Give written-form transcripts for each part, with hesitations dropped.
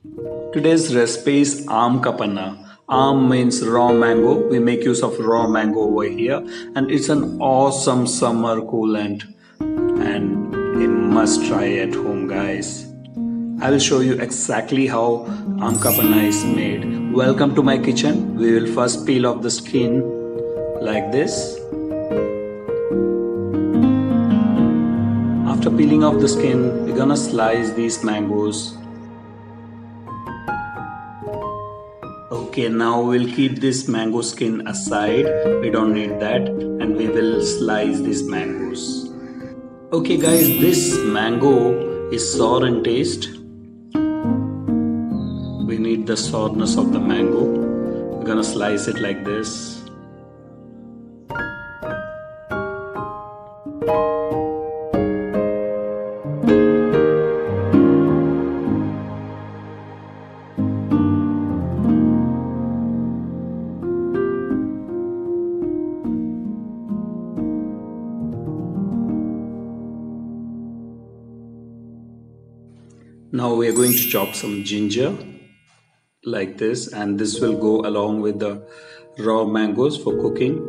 Today's recipe is Aam Ka Panna. Aam means raw mango. We make use of raw mango over here, and it's an awesome summer coolant. And you must try at home, guys. I will show you exactly how Aam Ka Panna is made. Welcome to my kitchen. We will first peel off the skin like this. After peeling off the skin, we're gonna slice these mangoes. Okay, now we'll keep this mango skin aside. We don't need that, and we will slice these mangoes. Okay guys, this mango is sour in taste. We need the sourness of the mango. We're gonna slice it like this. Now we are going to chop some ginger like this, and this will go along with the raw mangoes for cooking.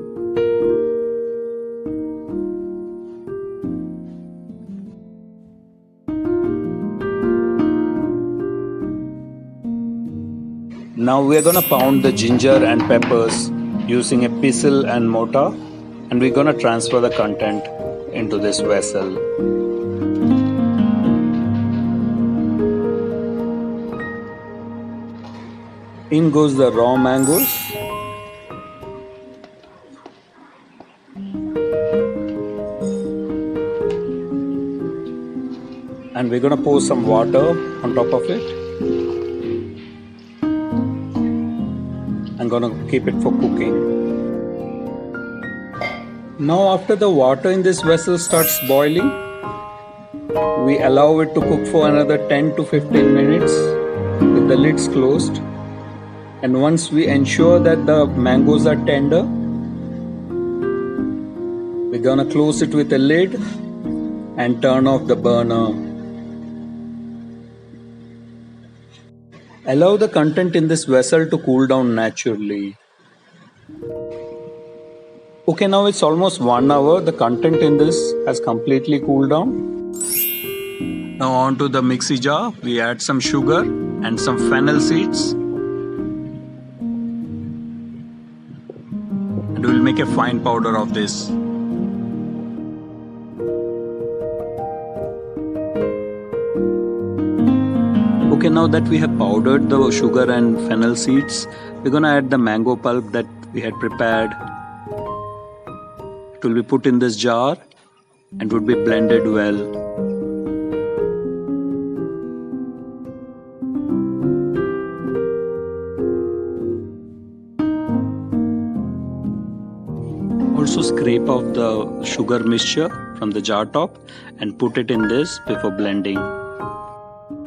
Now we are gonna pound the ginger and peppers using a pestle and mortar, and we're gonna transfer the content into this vessel. In goes the raw mangoes. And we're gonna pour some water on top of it. I'm gonna keep it for cooking. Now after the water in this vessel starts boiling, we allow it to cook for another 10 to 15 minutes with the lids closed. And once we ensure that the mangoes are tender, we're gonna close it with a lid and turn off the burner. Allow the content in this vessel to cool down naturally. Okay, now it's almost 1 hour. The content in this has completely cooled down. Now onto the mixie jar, we add some sugar and some fennel seeds. And we'll make a fine powder of this. Okay, now that we have powdered the sugar and fennel seeds, we're gonna add the mango pulp that we had prepared. It will be put in this jar and would be blended well. Also scrape off the sugar mixture from the jar top and put it in this before blending.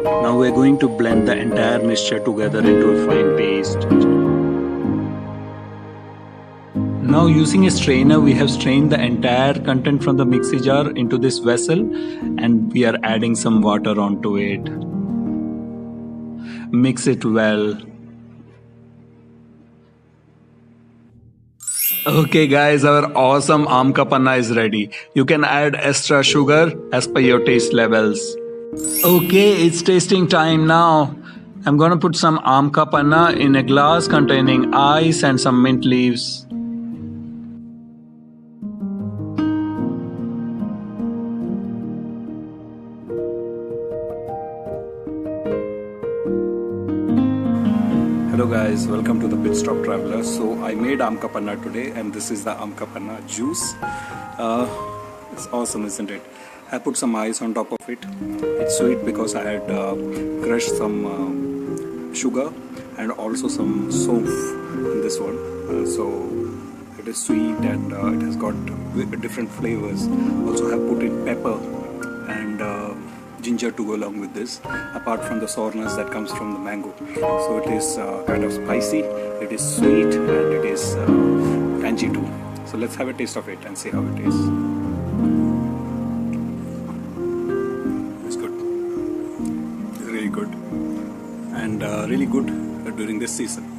Now we're going to blend the entire mixture together into a fine paste. Now using a strainer, we have strained the entire content from the mixie jar into this vessel, and we are adding some water onto it. Mix it well. Okay guys, our awesome Aam Ka Panna is ready. You can add extra sugar as per your taste levels. Okay, it's tasting time now. I'm gonna put some Aam Ka Panna in a glass containing ice and some mint leaves. Hello guys, welcome to the Pit Stop Traveler. So I made Aam Ka Panna today, and this is the Aam Ka Panna juice. It's awesome, isn't it? I put some ice on top of it. It's sweet because I had crushed some sugar and also some saunf in this one. So it is sweet and it has got different flavors. Also I have put in pepper and ginger to go along with this, apart from the sourness that comes from the mango. So it is kind of spicy, it is sweet, and it is tangy too. So let's have a taste of it and see how it is. It's good. It's really good. and really good during this season.